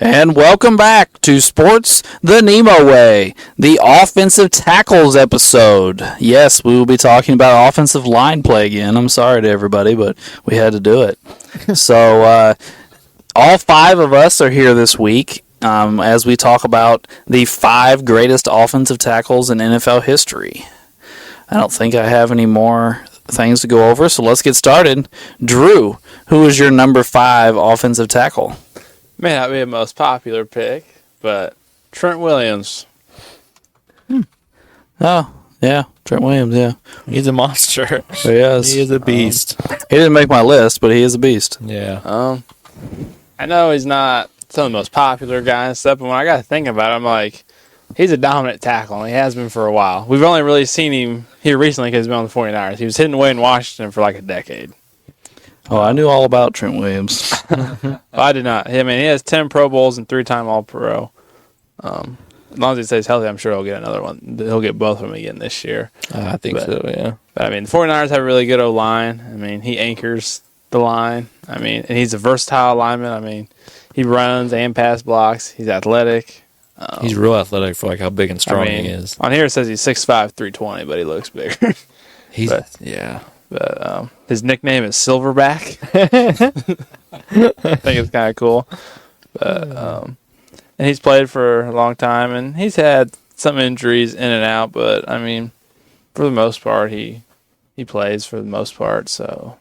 And welcome back to Sports the NEMO Way, the offensive tackles episode. Yes, we will be talking about offensive line play again. I'm sorry to everybody, but we had to do it. So, all five of us are here this week as we talk about the 5 greatest offensive tackles in NFL history. I don't think I have any more things to go over, so let's get started. Drew, who is your number 5 offensive tackle? May not be the most popular pick, but Trent Williams. Oh, yeah, Trent Williams, yeah. He's a monster. He is. He is a beast. He didn't make my list, but he is a beast. Yeah. I know he's not some of the most popular guy and stuff, but when I got to think about it, I'm like, he's a dominant tackle, and he has been for a while. We've only really seen him here recently because he's been on the 49ers. He was hidden away in Washington for like a decade. Oh, I knew all about Trent Williams. I did not. I mean, he has 10 Pro Bowls and 3-time All-Pro. As long as he stays healthy, I'm sure he'll get another one. He'll get both of them again this year. I think so, yeah. But, I mean, the 49ers have a really good O-line. I mean, he anchors the line. I mean, and he's a versatile lineman. I mean, he runs and pass blocks. He's athletic. He's real athletic for like how big and strong he is. On here it says he's 6'5", 320, but he looks bigger. But his nickname is Silverback. I think it's kind of cool. But and he's played for a long time, and he's had some injuries in and out. But I mean, for the most part, he plays for the most part. So,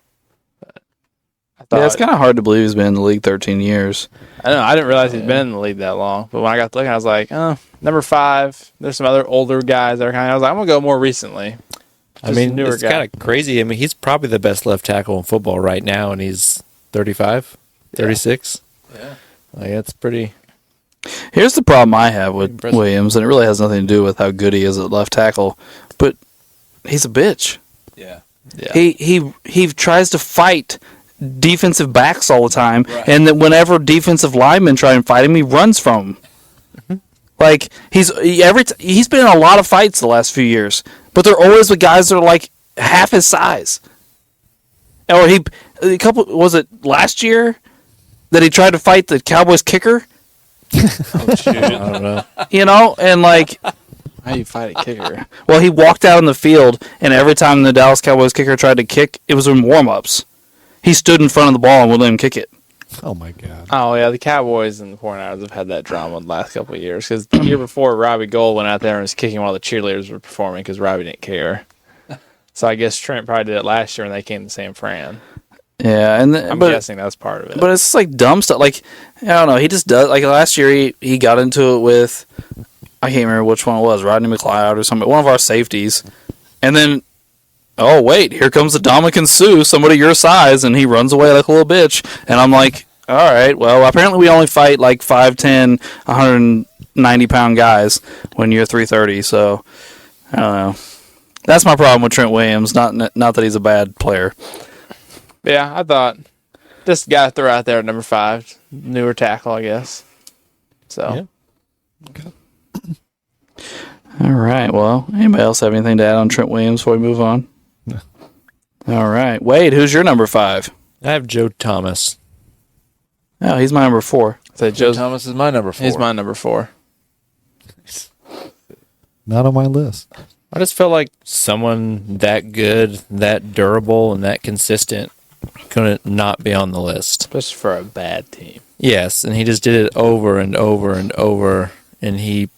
Yeah, it's kind of hard to believe he's been in the league 13 years. I don't know. I didn't realize he's been in the league that long. But when I got to looking, I was like, oh, number 5. There's some other older guys that are kind of. I was like, I'm gonna go more recently. I mean, it's kind of crazy. I mean, he's probably the best left tackle in football right now, and he's 35, 36. Yeah. Like, that's pretty. Here's the problem I have with Williams, and it really has nothing to do with how good he is at left tackle, but he's a bitch. Yeah. He tries to fight defensive backs all the time, right. And then whenever defensive linemen try and fight him, he runs from them. Mm-hmm. Like he's been in a lot of fights the last few years, but they're always with guys that are like half his size. Or was it last year that he tried to fight the Cowboys kicker? Oh shoot! I don't know. You know, and like. How do you fight a kicker? Well, he walked out in the field, and every time the Dallas Cowboys kicker tried to kick, it was in warm-ups. He stood in front of the ball and wouldn't let him kick it. Oh, my God. Oh, yeah, the Cowboys and the 49ers have had that drama the last couple of years. Because the year before, Robbie Gould went out there and was kicking while the cheerleaders were performing because Robbie didn't care. So I guess Trent probably did it last year when they came to San Fran. Yeah, I'm guessing that's part of it. But it's just like dumb stuff. Like, I don't know, he just does. Like last year, he got into it with, I can't remember which one it was, Rodney McLeod or something, one of our safeties. And then, oh, wait, here comes the Dominican Sue, somebody your size, and he runs away like a little bitch. And I'm like, all right, well, apparently we only fight like 5'10", 190-pound guys when you're 330, so I don't know. That's my problem with Trent Williams, not that he's a bad player. Yeah, I thought this guy throw out there at number 5, newer tackle, I guess. So. Yeah. Okay. All right, well, anybody else have anything to add on Trent Williams before we move on? No. All right. Wade, who's your number 5? I have Joe Thomas. Oh, he's my number 4. So Joe Thomas is my number 4. He's my number 4. Not on my list. I just felt like someone that good, that durable, and that consistent couldn't not be on the list. Especially for a bad team. Yes, and he just did it over and over and over, and he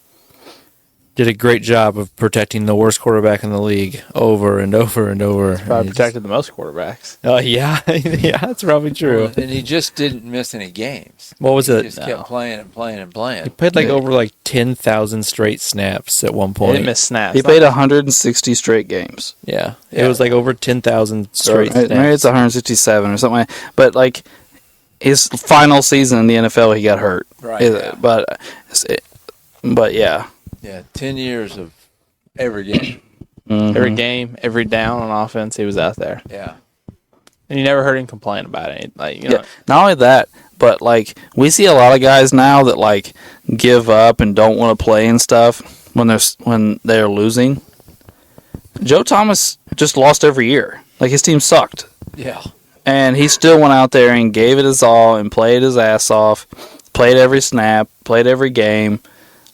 did a great job of protecting the worst quarterback in the league over and over and over. Probably protected the most quarterbacks. Oh, yeah. Yeah, that's probably true. And he just didn't miss any games. What was He it? just kept playing and playing and playing. He played over 10,000 straight snaps at one He point. didn't miss snaps. He played 160 straight games. Yeah. It was over 10,000 straight snaps. Maybe it's 167 or something. But like his final season in the NFL, he got hurt. Right. Yeah. But yeah. Yeah, 10 years of every game. Mm-hmm. Every game, every down on offense, he was out there. Yeah. And you never heard him complain about it. Not only that, but like we see a lot of guys now that like give up and don't want to play and stuff when they're losing. Joe Thomas just lost every year. Like his team sucked. Yeah. And he still went out there and gave it his all and played his ass off. played every snap, played every game.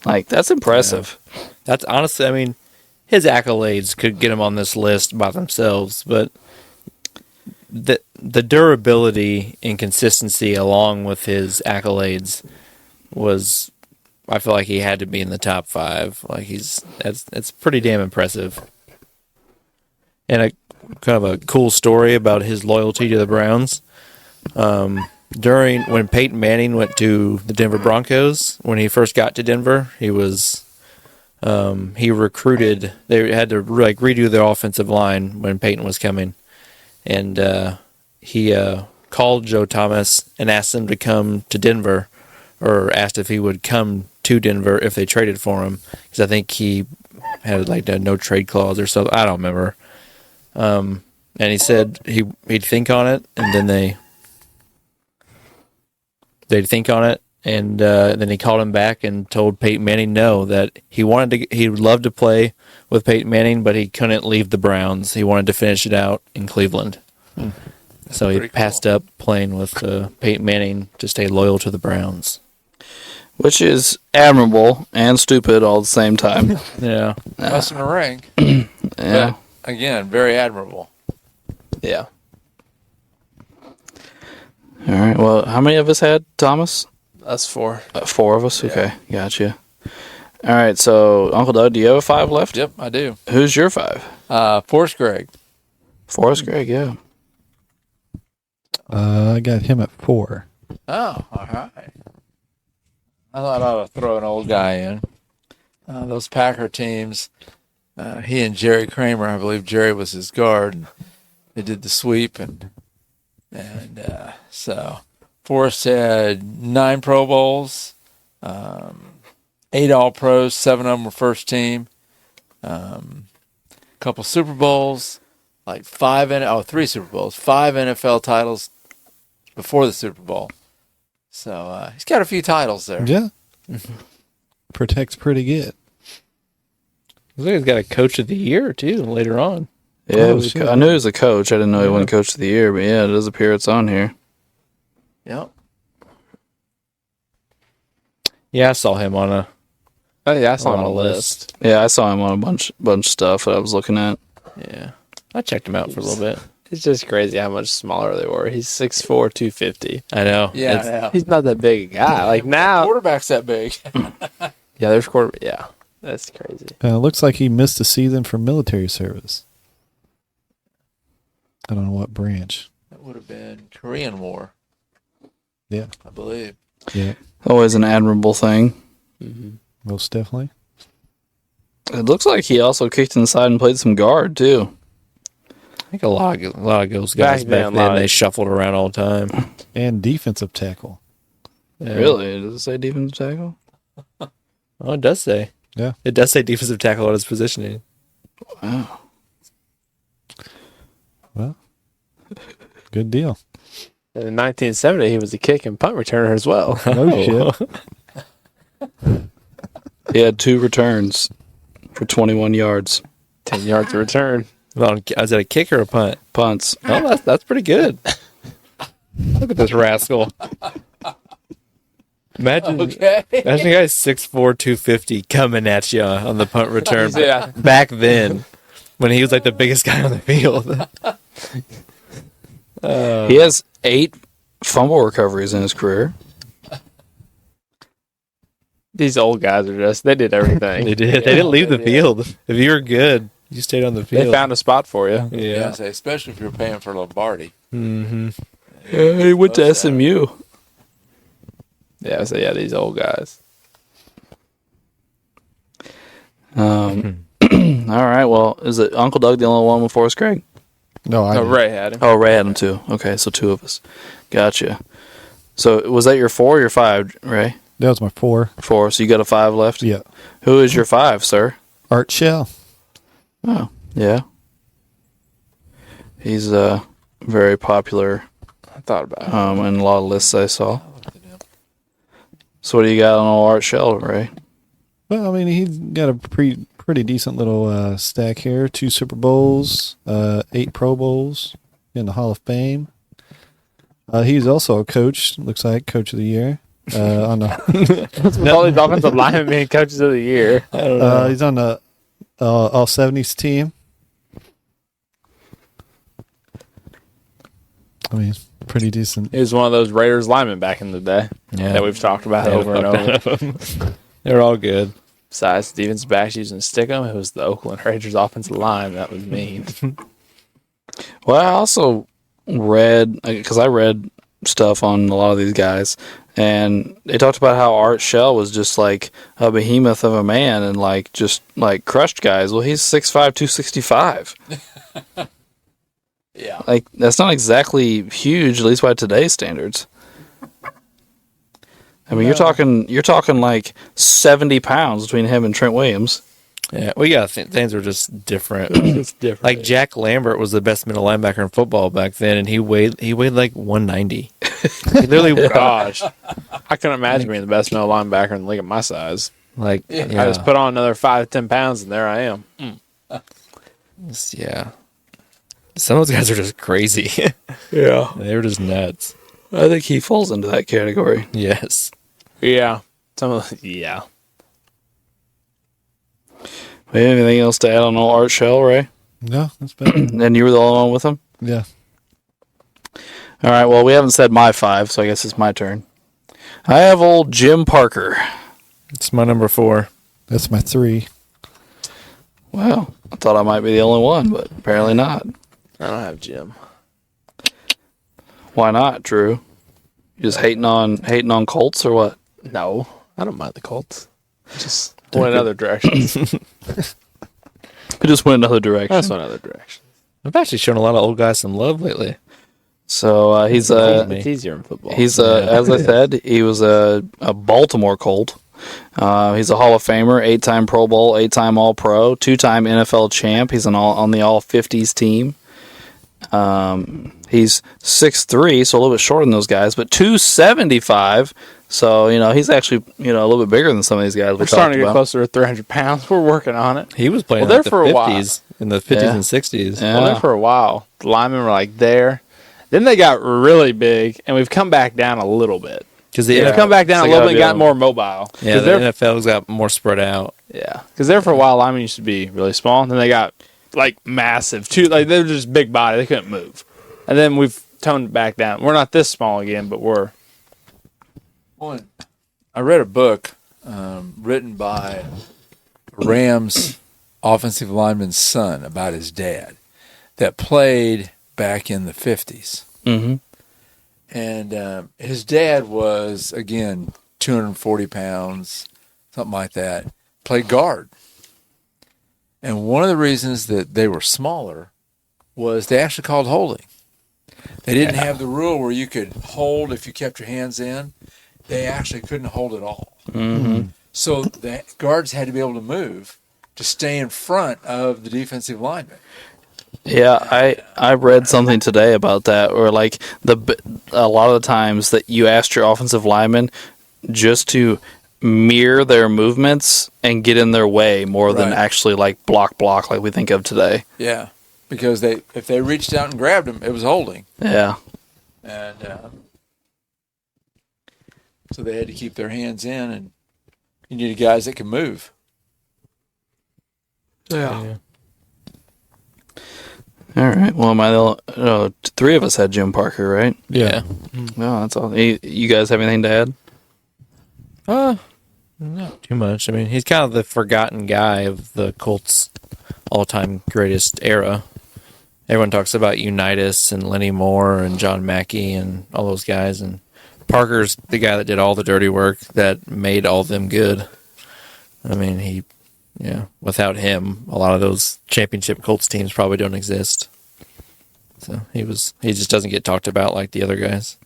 Like, that's impressive. That's honestly, I mean, his accolades could get him on this list by themselves, but the durability and consistency along with his accolades was, I feel like he had to be in the top 5. Like it's pretty damn impressive. And a kind of a cool story about his loyalty to the Browns. During when Peyton Manning went to the Denver Broncos, when he first got to Denver, he recruited. They had to like redo their offensive line when Peyton was coming, and he called Joe Thomas and asked him to come to Denver, or asked if he would come to Denver if they traded for him, because I think he had like a no trade clause or something. I don't remember. And he said he'd think on it, and then they'd think on it, and then he called him back and told Peyton Manning no, that he would love to play with Peyton Manning, but he couldn't leave the Browns. He wanted to finish it out in Cleveland. So he passed up playing with Peyton Manning to stay loyal to the Browns. Which is admirable and stupid all at the same time. Yeah. Cost him a ring. Yeah. But, again, very admirable. Yeah. All right. Well, how many of us had Thomas? Us 4. 4 of us? Okay. Gotcha. All right. So, Uncle Doug, do you have a 5 left? Yep, I do. Who's your 5? Forrest Gregg. Forrest Gregg, yeah. I got him at 4. Oh, all right. I thought I would throw an old guy in. Those Packer teams, he and Jerry Kramer, I believe Jerry was his guard, and they did the sweep, and so Forrest had 9 Pro Bowls, 8 All-Pros, 7 of them were first team, a couple Super Bowls, like 3 Super Bowls, 5 NFL titles before the Super Bowl. So he's got a few titles there. Yeah. Protects pretty good. Looks like he's got a Coach of the Year, too, later on. Yeah, Oh, shit. I knew he was a coach. I didn't know he wasn't Coach of the Year, but yeah, it does appear it's on here. Yep. Yeah, I saw him on Oh, yeah, I saw him on on a a list. list. Yeah, I saw him on a bunch of stuff that I was looking at. Yeah. I checked him out for a little bit. It's just crazy how much smaller they were. He's 6'4", 250. I know. Yeah, It's- yeah. He's not that big a guy. Like now, Quarterback's that big. yeah, there's quarter. Yeah, that's crazy. It looks like he missed a season for military service. I don't know what branch. That would have been Korean War, Yeah. I believe. Yeah. Always an admirable thing. Most definitely. It looks like he also kicked inside and played some guard, too. I think a lot of those guys back then, they shuffled around all the time. And defensive tackle. Yeah. Really? Does it say defensive tackle? Oh, it does say. Yeah. It does say defensive tackle on his positioning. Wow. Well, good deal. And in 1970, he was a kick and punt returner as well. Oh, shit. He had 2 returns for 21 yards. 10 yards to return. Is that a kick or a punt? Punts. Oh, that's pretty good. Look at this rascal. Imagine a guy's 6'4", 250 coming at you on the punt return. Yeah. Back then, when he was like the biggest guy on the field. He has 8 fumble recoveries in his career. These old guys are just, they did everything. They did. They didn't leave the field. If you were good, you stayed on the field. They found a spot for you. Yeah. Say, especially if you're paying for Lombardi. Mm-hmm. Yeah, he went to SMU. Yeah, so yeah, these old guys. All right, well, is it Uncle Doug the only one with Forrest Gregg? No, I Oh, didn't. Ray had him. Oh, Ray had him too. Okay, so 2 of us. Gotcha. So was that your 4 or your 5, Ray? That was my 4. 4, so you got a 5 left? Yeah. Who is your 5, sir? Art Shell. Oh, yeah. He's very popular I thought about it. in a lot of lists I saw. So what do you got on old Art Shell, Ray? Well, I mean, he's got a pretty decent little stack here. 2 Super Bowls, 8 Pro Bowls in the Hall of Fame. He's also a coach, looks like, Coach of the Year. On the All these offensive linemen being coaches of the year. I don't know. he's on the all 70s team. I mean, pretty decent. He was one of those Raiders linemen back in the day that we've talked about over and over. They're all good. Besides defensive backs using Stickum, it was the Oakland Raiders offensive line that was mean. Well, I also read, because I read stuff on a lot of these guys, and they talked about how Art Shell was just like a behemoth of a man and like just like crushed guys. Well, he's 6'5", 265. Yeah. Like, that's not exactly huge, at least by today's standards. I mean, you're talking like 70 pounds between him and Trent Williams. Yeah, we got things were just different. It's different. Like Jack Lambert was the best middle linebacker in football back then, and he weighed like 190. He literally, gosh, I couldn't imagine being the best middle linebacker in the league at my size. like, I just put on another 5 to 10 pounds, and there I am. yeah. Some of those guys are just crazy. Yeah. They were just nuts. I think he falls into that category. Yes. Yeah, yeah. We have anything else to add on old Art Shell, Ray? No, that's better. And you were the only one with him? Yeah. All right, well, we haven't said my 5, so I guess it's my turn. I have old Jim Parker. It's my number 4. That's my 3. Well, I thought I might be the only one, but apparently not. I don't have Jim. Why not, Drew? You just hating on Colts or what? No, I don't mind the Colts. Just went another direction. It just went another direction. That's another direction. I've actually shown a lot of old guys some love lately. So he's It's easier in football. he's as I said, he was a Baltimore Colt. He's a Hall of Famer, 8-time Pro Bowl, 8-time All-Pro, 2-time NFL champ. He's on the All-50s team. He's 6'3", so a little bit shorter than those guys, but 275. So, he's actually, a little bit bigger than some of these guys We're starting to get closer to 300 pounds. We're working on it. He was playing Well, in there for a the while. 50s, in the 50s Yeah. and 60s. Yeah. Well, there for a while, the linemen were like there. Then they got really big, and we've come back down a little bit. Because We've come back down a little bit and got more mobile. Yeah, 'Cause the they're- NFL's got more spread out. Yeah, because there for a while, linemen used to be really small, and then they got like massive. They were just big body. They couldn't move, and then we've toned it back down. We're not this small again, but we're. One, I read a book written by Rams offensive lineman's son about his dad that played back in the 50s. Mm-hmm. And his dad was, again, 240 pounds, something like that, played guard. And one of the reasons that they were smaller was they actually called holding. They didn't have the rule where you could hold if you kept your hands in. They actually couldn't hold at all. Mm-hmm. So the guards had to be able to move to stay in front of the defensive lineman. Yeah, I read something today about that, or like a lot of the times that you asked your offensive linemen just to mirror their movements and get in their way more than Right. actually like block like we think of today. Yeah, because if they reached out and grabbed him, it was holding. Yeah. And so they had to keep their hands in, and you needed guys that can move. Yeah. All right. Well, three of us had Jim Parker, right? Yeah. No, that's all. You guys have anything to add? Not too much. I mean, he's kind of the forgotten guy of the Colts' all-time greatest era. Everyone talks about Unitas and Lenny Moore and John Mackey and all those guys, and Parker's the guy that did all the dirty work that made all of them good. I mean, without him, a lot of those championship Colts teams probably don't exist. So he just doesn't get talked about like the other guys,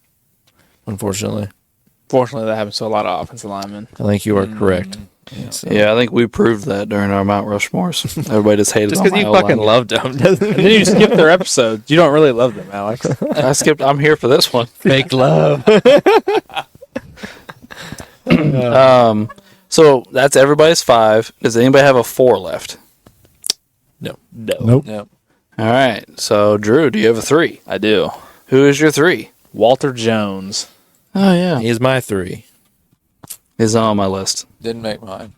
unfortunately. Fortunately, that happens to a lot of offensive linemen. I think you are correct. So. Yeah, I think we proved that during our Mount Rushmores. Everybody just hated Just on because my you fucking O-line. loved them doesn't And then you skip their episodes. You don't really love them, Alex. I'm here for this one. fake love. So that's everybody's 5. Does anybody have a 4 left? No. Nope. Yep. All right. So Drew, do you have a 3? I do. Who is your 3? Walter Jones. Oh yeah. He's my 3. He's on my list. Didn't make mine.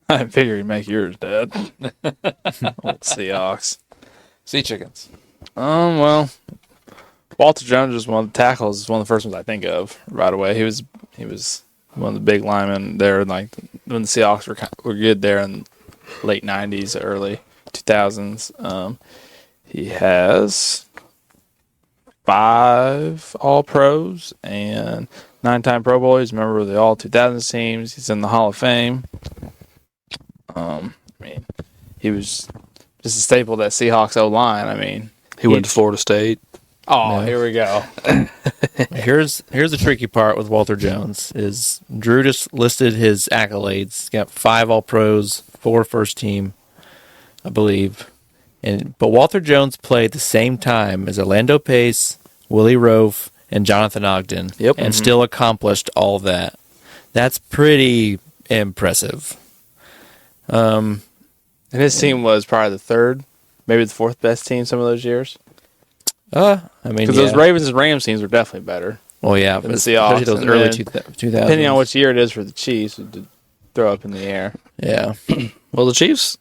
I figured he'd make yours, Dad. Old Seahawks. Sea chickens. Well, Walter Jones was one of the tackles. Is one of the first ones I think of right away. He was one of the big linemen there, like when the Seahawks were good there in late '90s, early 2000s. He has 5 All-Pros and 9-time Pro Bowl. He's a member of the All-2000s teams. He's in the Hall of Fame. I mean, he was just a staple of that Seahawks O-line. I mean, He went to Florida State. oh, here we go. Here's the tricky part with Walter Jones is Drew just listed his accolades. He's got 5 All-Pros, 4 first team, I believe. But Walter Jones played the same time as Orlando Pace, Willie Rofe, and Jonathan Ogden. Yep. And still accomplished all that. That's pretty impressive. And his team was probably the 3rd, maybe the 4th best team some of those years. I mean, Because those Ravens and Rams teams were definitely better. well, yeah, than but the Seahawks, especially those and early then 2000s. Depending on which year it is for the Chiefs, to throw up in the air. Yeah. Well, the Chiefs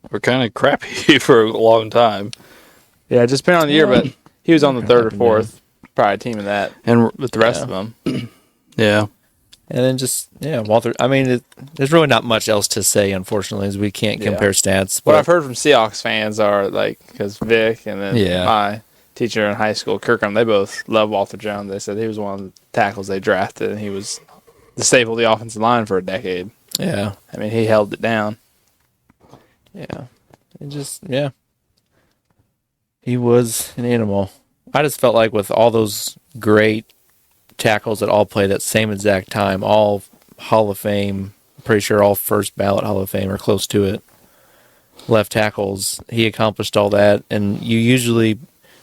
were kind of crappy for a long time. Yeah, just depending on the year, but he was on the 3rd or Up and down. 4th, probably team in that And with the rest of them. yeah, And then just, Walter. I mean, there's really not much else to say, unfortunately, as we can't Yeah. compare stats. What But I've heard from Seahawks fans are like, because Vic and then Yeah. my teacher in high school, Kirkham, they both love Walter Jones. They said he was one of the tackles they drafted, and he was the staple of the offensive line for a decade. yeah, I mean, he held it down. yeah. It just, he was an animal. I just felt like with all those great tackles that all played at the same exact time, all Hall of Fame, pretty sure all first ballot Hall of Fame or close to it, left tackles, he accomplished all that. And you usually,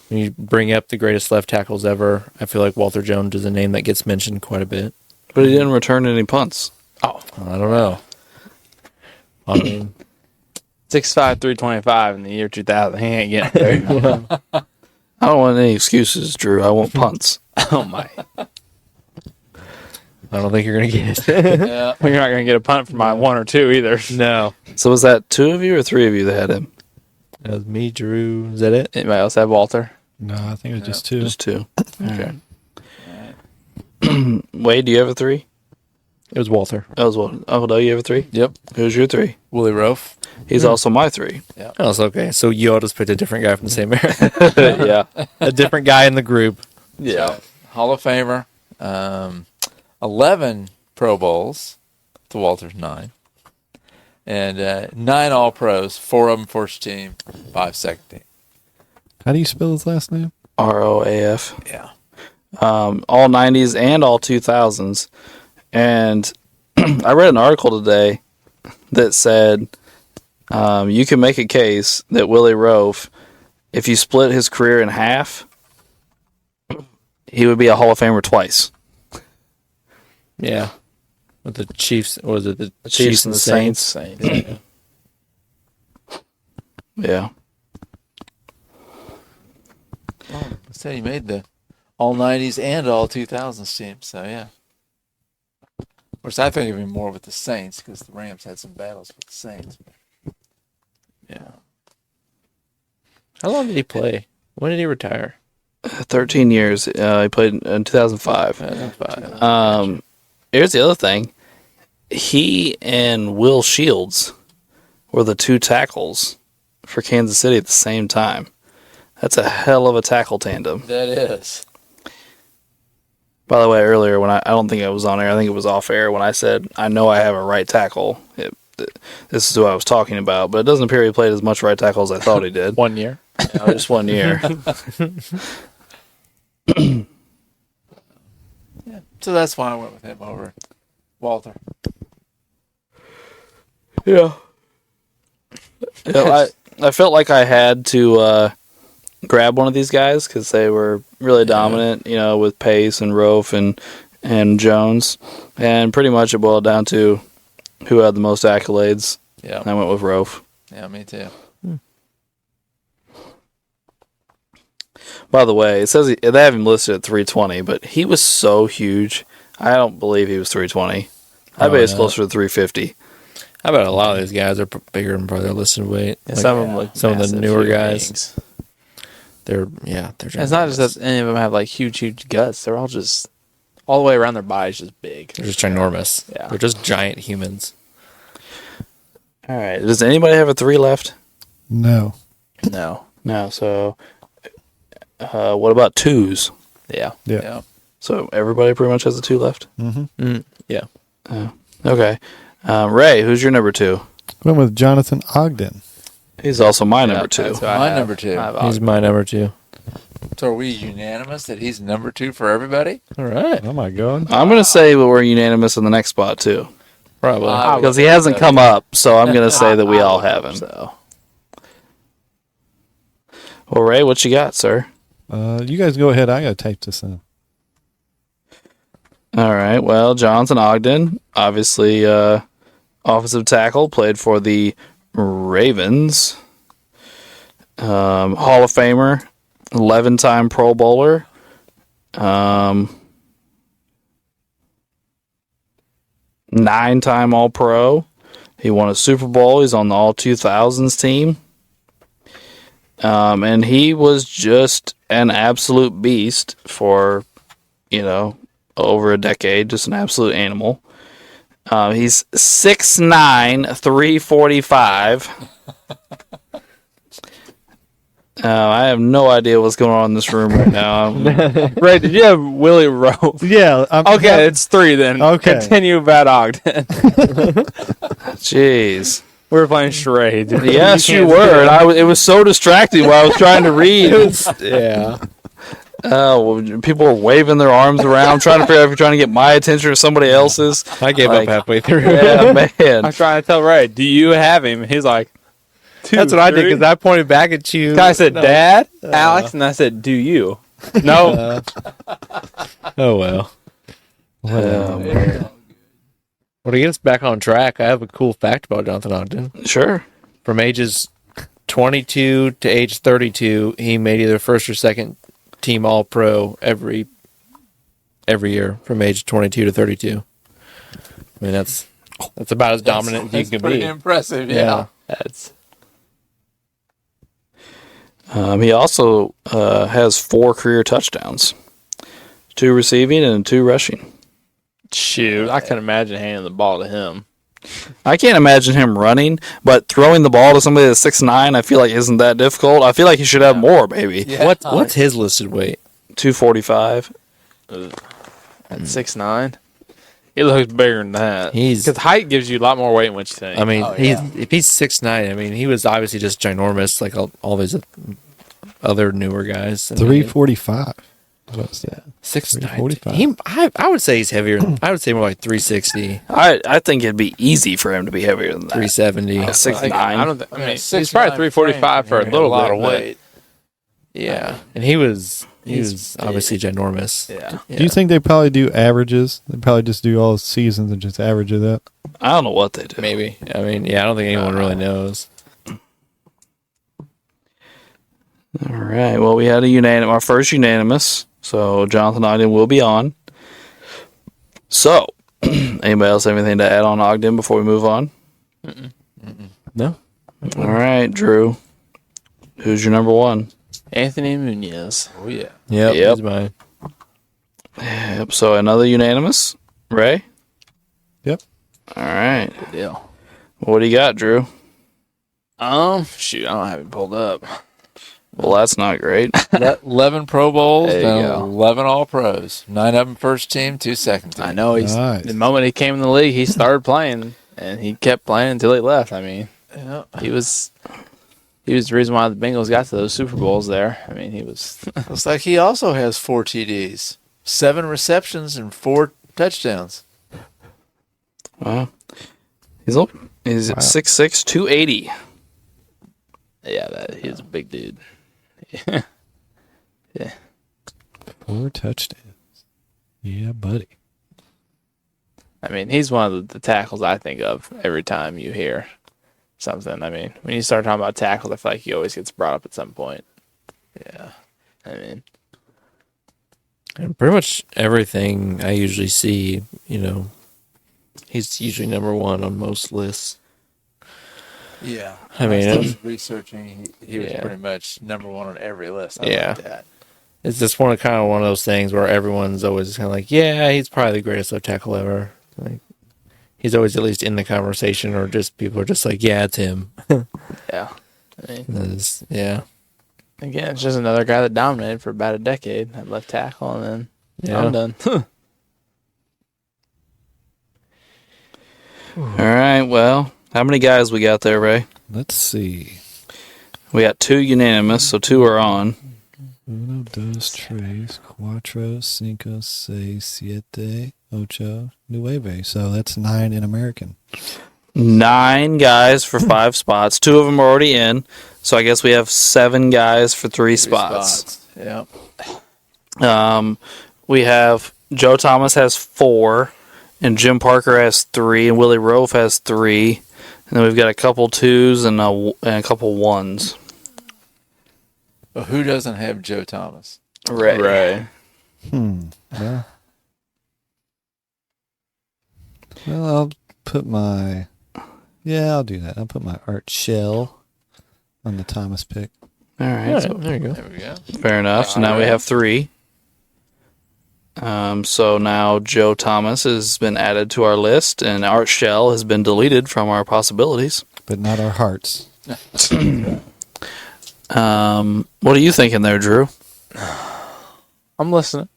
when you bring up the greatest left tackles ever, I feel like Walter Jones is a name that gets mentioned quite a bit. but he didn't return any punts. Oh, I don't know. I mean, 6'5", 325 in the year 2000. He ain't getting there. I don't want any excuses, Drew. I want punts. Oh, my. I don't think you're going to get it. Yeah. Well, you're not going to get a punt from my 1 or 2 either. No. So was that 2 of you or 3 of you that had him? That was me, Drew. Is that it? Anybody else have Walter? No, I think it was just 2. Just 2. Okay. Wade, do you have a 3? It was Walter. That was what? Uncle Doug, you have a 3? Yep. Who's your 3? Willie Rofe. He's also my 3. Oh, it's okay. So you all just picked a different guy from the same era. Yeah. A different guy in the group. Yeah. Hall of Famer. 11 Pro Bowls to Walter's 9. And 9 All-Pros, 4 of them first team, 5 second team. How do you spell his last name? ROAF. Yeah. All 90s and all 2000s. And I read an article today that said you can make a case that Willie Rofe, if you split his career in half, he would be a Hall of Famer twice. Yeah. With the Chiefs, or was it the Chiefs and the Saints. Saints. Yeah. I said he made the all 90s and all 2000s team, so yeah. Of course, I think of him more with the Saints because the Rams had some battles with the Saints. Yeah. How long did he play? When did he retire? 13 years. He played in 2005. Here's the other thing. He and Will Shields were the 2 tackles for Kansas City at the same time. That's a hell of a tackle tandem. That is. By the way, earlier when I don't think I was on air, I think it was off air when I said I know I have a right tackle. This is who I was talking about, but it doesn't appear he played as much right tackle as I thought he did. 1 year. Just 1 year. Yeah. So that's why I went with him over Walter. Yeah. I felt like I had to grab one of these guys because they were really dominant, with Pace and Rofe and Jones. And pretty much it boiled down to who had the most accolades. Yeah. And I went with Rofe. Yeah, me too. By the way, it says they have him listed at 320, but he was so huge. I don't believe he was 320. I bet it's not. closer to 350. I bet a lot of these guys are bigger than their listed weight. And Like, some of them look some of the massive newer human guys. beings. they're And it's not just that any of them have like huge guts. They're all just all the way around their bodies, just big. they're just ginormous. Yeah. They're just giant humans. All right. Does anybody have a 3 left? No. No. No. So, what about 2s? Yeah. Yeah. So everybody pretty much has a 2 left. Yeah. Okay. Ray, who's your number 2? Went with Jonathan Ogden. He's also my number 2. That's who I My have. number 2. I have He's Ogden. my number 2. So are we unanimous that he's number 2 for everybody? All right. Oh my God. I'm going to say we're unanimous in the next spot too, Probably. because he hasn't come up. So I'm going to say that we all have him. So Well, Ray, what you got, sir? You guys go ahead. I gotta type this in. All right. Well, Jonathan Ogden, obviously offensive tackle, played for the Ravens. Hall of Famer, 11-time Pro Bowler. 9-time All-Pro. He won a Super Bowl. He's on the All-2000s team. And he was just an absolute beast for, over a decade. Just an absolute animal. He's 6'9", 345. I have no idea what's going on in this room right now. Ray, did you have Willie Rowe? Yeah. Okay, it's 3 then. Okay. Continue about Ogden. Jeez. We were playing charades. Yes, you were. And it was so distracting while I was trying to read. Yeah. People were waving their arms around, trying to figure out if you're trying to get my attention or somebody else's. I gave Like, up halfway through. Yeah, man. I'm trying to tell Ray, do you have him? He's like, 2, That's what I did 3. because I pointed back at you. Guy said, Dad, Alex, and I said, do you? No. Oh well. Man. Well, to get us back on track, I have a cool fact about Jonathan Ogden. Sure. From ages 22 to age 32, he made either first or second team All-Pro every year from age 22 to 32. I mean, that's about as dominant as you can pretty be. impressive, yeah. That's He also has 4 career touchdowns, 2 receiving and 2 rushing. shoot. I can imagine handing the ball to him. I can't imagine him running, but throwing the ball to somebody that's 6'9", I feel like isn't that difficult. I feel like he should have more, maybe. Yeah. What's his listed weight? 245. At 6'9", he looks bigger than that. He's- Because height gives you a lot more weight than what you think. I mean, Oh, yeah. if he's 6'9", I mean, he was obviously just ginormous, like all these other newer guys. I mean, 345. What's that? 6'9". 345. I would say he's heavier. I would say more like 360, I think it'd be easy for him to be heavier than that. 370. At 6'9". I don't think. I mean, Yeah, he's probably 345 for a little lot bit, of but- weight. Yeah, and he was He's obviously ginormous. Yeah. Do you think they probably do averages? They probably just do all seasons and just average it up. I don't know what they do. Maybe. I mean, yeah, I don't think anyone really knows. All right. Well, we had our first unanimous. So Jonathan Ogden will be on. So, anybody else have anything to add on Ogden before we move on? No. All right, Drew. Who's your number 1? Anthony Munoz. Oh, yeah. Yep. Yep. He's mine. Yep. So another unanimous. Ray? Yep. All right. Good deal. What do you got, Drew? Shoot, I don't have it pulled up. Well, that's not great. 11 Pro Bowls There you and go. 11 All-Pros. 9 of them first team, 2 second team. I know he's Nice. the moment he came in the league, he started playing, and he kept playing until he left. I mean, Yeah. he was the reason why the Bengals got to those Super Bowls there. I mean, he was. Looks like he also has 4 TDs, 7 receptions, and 4 touchdowns. Wow. He's 6'6", 280. Yeah, he's a big dude. 4 touchdowns. Yeah, buddy. I mean, he's one of the tackles I think of every time you hear something. I mean, when you start talking about tackles, I feel like he always gets brought up at some point. Yeah. I mean, And pretty much everything I usually see, He's usually number one on most lists. Yeah. I mean, I it- was researching. He was Yeah. pretty much number one on every list. Yeah. Like that. It's just one of those things where everyone's always kind of like, yeah, he's probably the greatest left tackle ever. Like, he's always at least in the conversation, or just people are just like, yeah, it's him. Yeah. I mean, Yeah. again, it's just another guy that dominated for about a decade at left tackle, and then Yeah. I'm done. All right. Well, how many guys we got there, Ray? Let's see. We got 2 unanimous, so 2 are on. Uno, dos, tres, cuatro, cinco, seis, siete, ocho, nueve. So that's 9 in American. 9 guys for 5 spots. 2 of them are already in, so I guess we have 7 guys for 3 spots. Yeah. We have Joe Thomas has 4, and Jim Parker has 3, and Willie Rofe has 3, and then we've got a couple 2s and a couple 1s. But who doesn't have Joe Thomas? Right. Well, I'll put my... Yeah, I'll do that. I'll put my Art Shell on the Thomas pick. All right, All so right, there you go. There we go. fair enough. So now we have 3. So now Joe Thomas has been added to our list, and Art Shell has been deleted from our possibilities. But not our hearts. What are you thinking there, Drew? I'm listening.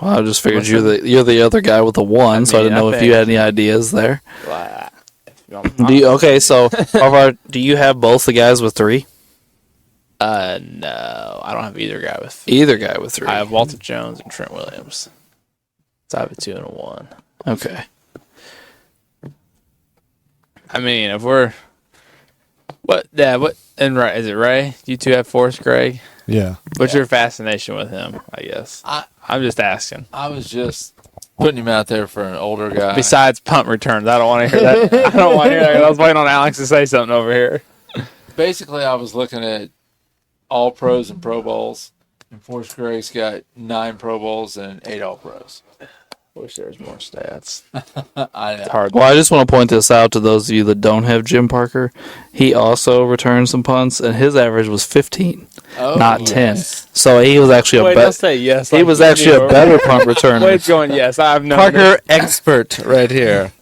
Well, I just figured you're the other guy with the 1, so I didn't I know if think- you had any ideas there. Well, Do you have both the guys with 3? no, I don't have either guy with. Either guy with 3. I have Walter Jones and Trent Williams. So I have a 2 and a 1. Okay. I mean, if we're what? Yeah, what? And right, is it Ray? You 2 have Forrest Gregg. Yeah. What's your fascination with him? I guess I'm just asking. I was just putting him out there for an older guy. Besides punt returns, I don't want to hear that. I don't want to hear that. I was waiting on Alex to say something over here. Basically, I was looking at all pros and Pro Bowls, and Forrest Gregg's got 9 Pro Bowls and 8 All Pros. Wish there was more stats. I know. It's hard. Well, I just want to point this out to those of you that don't have Jim Parker. He also returned some punts, and his average was 15, Oh, not 10. yes. So he was actually Wait, a don't better. say yes. He like was you actually do. a better punt returner. Wade's going yes. I've known Parker expert right here.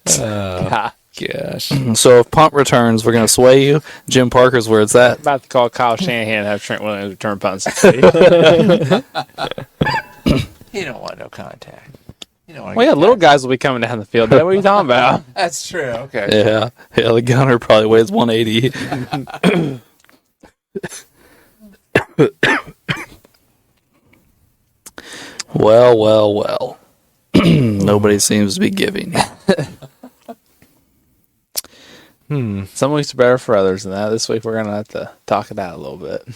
Ha. Gosh. So if punt returns, we're gonna sway you. Jim Parker's where it's at. About to call Kyle Shanahan and have Trent Williams return punts. He don't want no contact. You don't want Well, yeah, little guys will be coming down the field. What are you talking about? That's true. Okay. Yeah, the gunner probably weighs 180. Well. Nobody seems to be giving. Some weeks are better for others than that. This week we're gonna have to talk it out a little bit.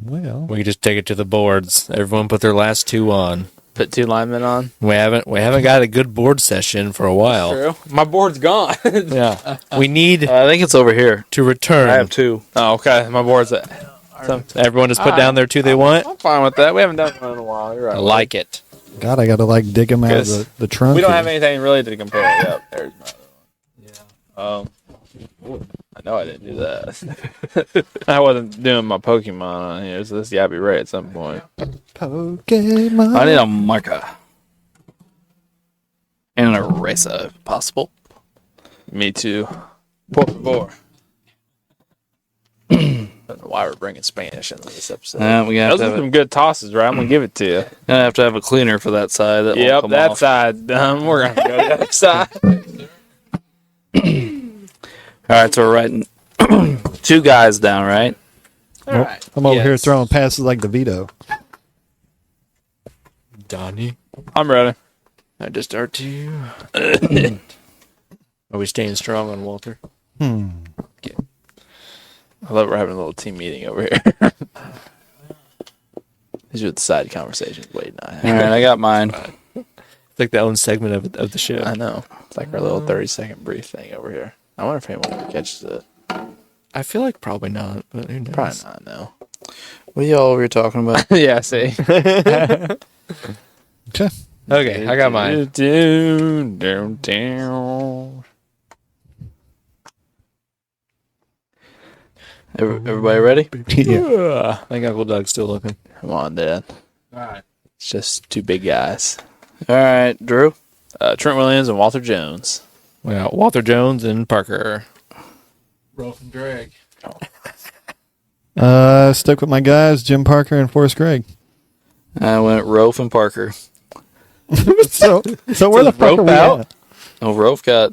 Well, We could just take it to the boards. Everyone put their last 2 on. Put 2 linemen on. We haven't got a good board session for a while. True. My board's gone. Yeah. We need I think it's over here. to return. I have 2. Oh, okay. My board's at. Everyone just put down their 2 they want. I'm fine with that. We haven't done one in a while. You're right. I like it. God, I got to dig them out of Because the trunk. We don't here. have anything really to compare. Yep. There's my other one. Yeah. I know I didn't do that. I wasn't doing my Pokemon on here, so this got to be right at some point. Pokemon. I need a marker and an eraser, if possible. Me too. Por favor. I don't know why we're bringing Spanish into this episode. We got Those to are have, some good tosses, right? I'm gonna give it to you. gonna have to have a cleaner for that side. That won't Yep, come that off. side done. We're gonna go to the other side. All right, so we're writing 2 guys down, right? All right. I'm over here Yes. throwing passes like DeVito. Donnie. I'm ready. I just start to you. Are we staying strong on Walter? I love we're having a little team meeting over here. These are the side conversations Wade and I All have. right, I got mine. It's like the own segment of the show. I know. It's like our little 30-second brief thing over here. I wonder if anyone catches it. I feel like probably not, but who knows? Probably not, no. What are y'all over here talking about? Yeah, see. Okay. Okay, I got mine. Down. Everybody ready? Yeah. I think Uncle Doug's still looking. Come on, Dad. All right. It's just two big guys. All right, Drew. Trent Williams and Walter Jones. We got Walter Jones and Parker. Rolf and Greg. Stuck with my guys, Jim Parker and Forrest Gregg. I went Rofe and Parker. So where the fuck are we out? at? Oh, Rofe got.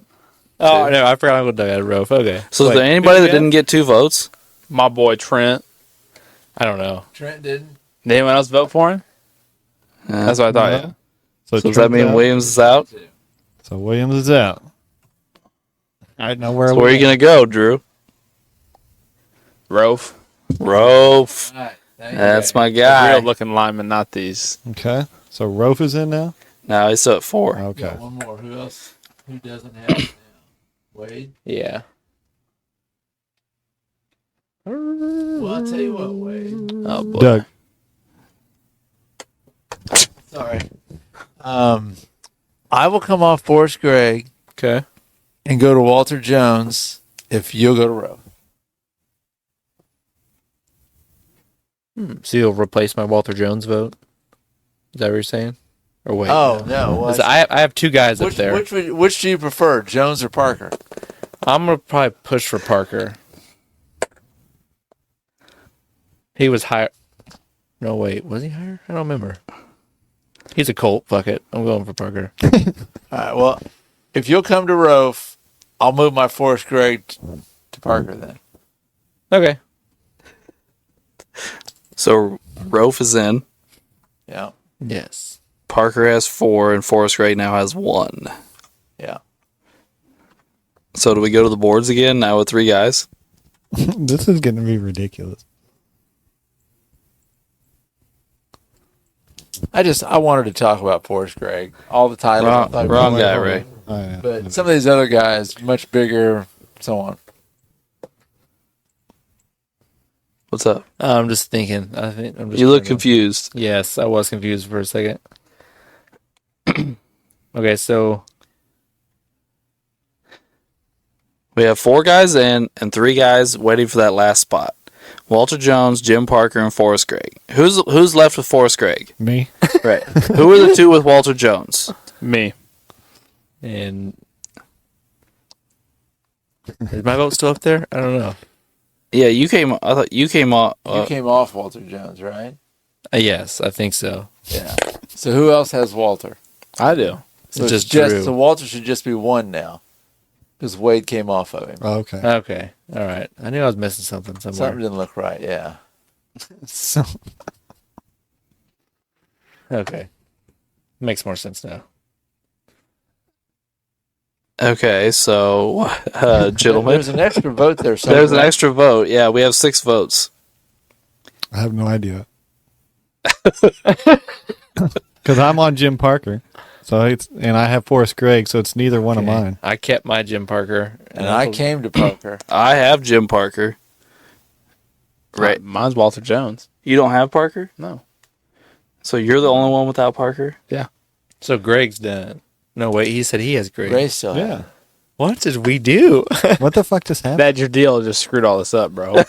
Oh, no, I forgot Uncle Doug had a rope. Okay. So is Wait, there anybody who'd that you get? didn't get 2 votes? My boy Trent. I don't know. Trent didn't. Did anyone else vote for him? That's what I thought. Yeah. So does that Trent's mean out. Williams is out? So Williams is out. All right, now where So are we? where are you going to go, Drew? Rofe. Rofe. All right. That's my Real guy. looking lineman, not these. Okay. So Rofe is in now? Now he's still at 4. Okay. Got one more. Who else? Who doesn't have it now? Wade? Yeah. Well, I'll tell you what, Wade. Oh boy. Doug. Sorry. I will come off Forrest Gregg Okay. and go to Walter Jones if you'll go to Rowe. So you'll replace my Walter Jones vote? Is that what you're saying? Or wait? Oh, no. 'Cause I have 2 guys up there. Which do you prefer, Jones or Parker? I'm going to probably push for Parker. He was higher. No, wait. Was he higher? I don't remember. He's a Colt. Fuck it. I'm going for Parker. All right, well, if you'll come to Rofe, I'll move my Forrest Gregg to Parker then. Okay. So Rofe is in. Yeah, Yes. Parker has 4, and Forrest Gregg now has 1. yeah. So do we go to the boards again now with 3 guys? This is going to be ridiculous. I wanted to talk about Forrest Gregg. All the titles. I thought we Wrong were- guy, Ray. Oh, yeah. But some of these other guys, much bigger, so on. What's up? I'm just thinking. I think I'm just You look trying to- confused. Yes, I was confused for a second. Okay, so We have 4 guys in and 3 guys waiting for that last spot. Walter Jones, Jim Parker, and Forrest Gregg. Who's left with Forrest Gregg? Me? Right. Who are the 2 with Walter Jones? Me. and is my vote still up there? I don't know. Yeah, you came. I thought you came off. You came off Walter Jones, right? Yes, I think so. Yeah. So who else has Walter? I do. So It's it's just Drew. so Walter should just be 1 now, because Wade came off of him. Oh, okay. Okay, all right. I knew I was missing something somewhere. Something didn't look right. Yeah. So, Okay, makes more sense now. Okay, so gentlemen, There's an extra vote there. Somewhere. there's an extra vote. Yeah, we have 6 votes. I have no idea. Because I'm on Jim Parker. So and I have Forrest Gregg, so it's neither one of Okay. mine. I kept my Jim Parker, And I came to Parker. I have Jim Parker. Right. Mine's Walter Jones. You don't have Parker? No. So you're the only one without Parker? So Greg's done. No, wait. He said he has Greg. Ray still had Yeah. it. What did we do? What the fuck just happened? That your deal just screwed all this up, bro. You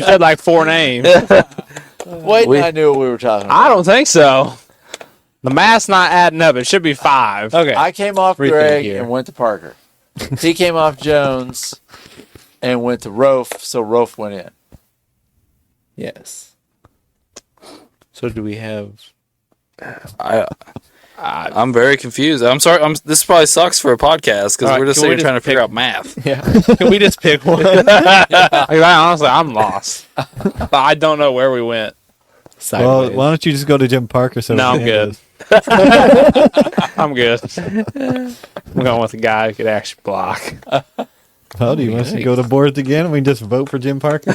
said like 4 names. Wade and I knew what we were talking about. I don't think so. The math's not adding up. It should be 5. Okay. I came off Rethink Greg here. and went to Parker. He came off Jones and went to Rofe, so Rofe went in. Yes. So do we have? I'm very confused. I'm sorry. This probably sucks for a podcast because All right, we're just can we sitting here trying to just figure pick- out math. Yeah. Can we just pick one? Honestly, I'm lost. I don't know where we went. Well, Sideways. why don't you just go to Jim Parker? So No, we I'm can good. end this? I'm good. I'm going with a guy who could actually block. Oh, do you want us to go to boards again and we can just vote for Jim Parker?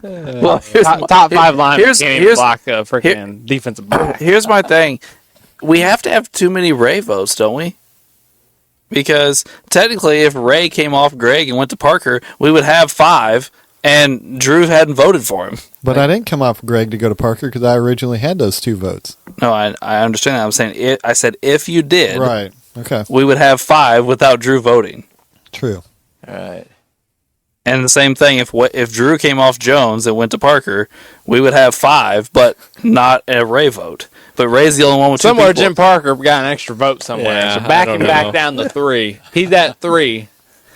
Well, here's Top 5 linemen here's- can't even here's- block a freaking defensive back. Here's my thing. We have to have too many Ray votes, don't we? Because technically, if Ray came off Greg and went to Parker, we would have 5, and Drew hadn't voted for him. But I didn't come off Greg to go to Parker because I originally had those 2 votes. No, I understand that. I'm saying I said if you did, Right. Okay. we would have 5 without Drew voting. True. All right. And the same thing if Drew came off Jones and went to Parker, we would have 5, but not a Ray vote. But Ray's the only one with 2 Somewhere people. Jim Parker got an extra vote somewhere. Yeah, so back I him don't back know. down to 3. He's at 3.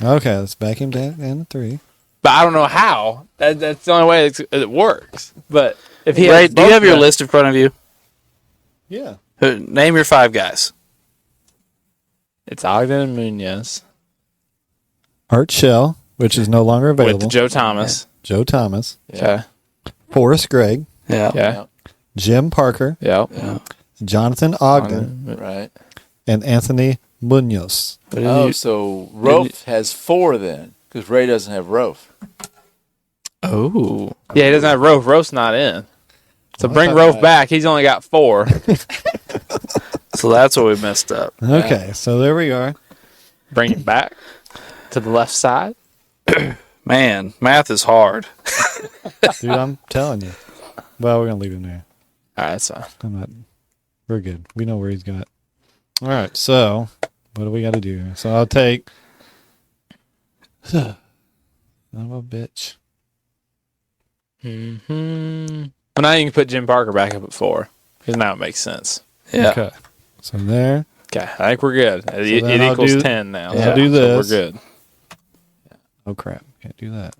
Okay, let's back him down and 3. But I don't know how. That's the only way it works. But if he Ray, has do you both have your guys- list in front of you? Yeah. Name your 5 guys. It's Ogden and Munoz Art Shell, which is no longer available. with Joe Thomas. Joe Thomas. Okay. Forrest Gregg. Yeah. Yeah. Jim Parker. Yep. Jonathan Ogden. Right. And Anthony Munoz. Oh, so Rofe has 4 then, because Ray doesn't have Rofe. Oh. Yeah, he doesn't have Rofe. Rofe's not in. So bring thought- Rofe back. He's only got 4. So that's where we messed up. Okay, so there we are. Bring it back to the left side. Man, math is hard. Dude, I'm telling you. Well, we're going to leave him there. All right, that's fine. I'm not. We're good. We know where he's got. All right, so what do we got to do here? So I'll take. Son of a bitch. Mm-hmm. Well, now you can put Jim Parker back up at 4. Because now it makes sense. Yeah. Okay. So there. Okay, I think we're good. It then I'll equals do- 10 now. I'll do So this. we're good. Oh, crap. Can't do that.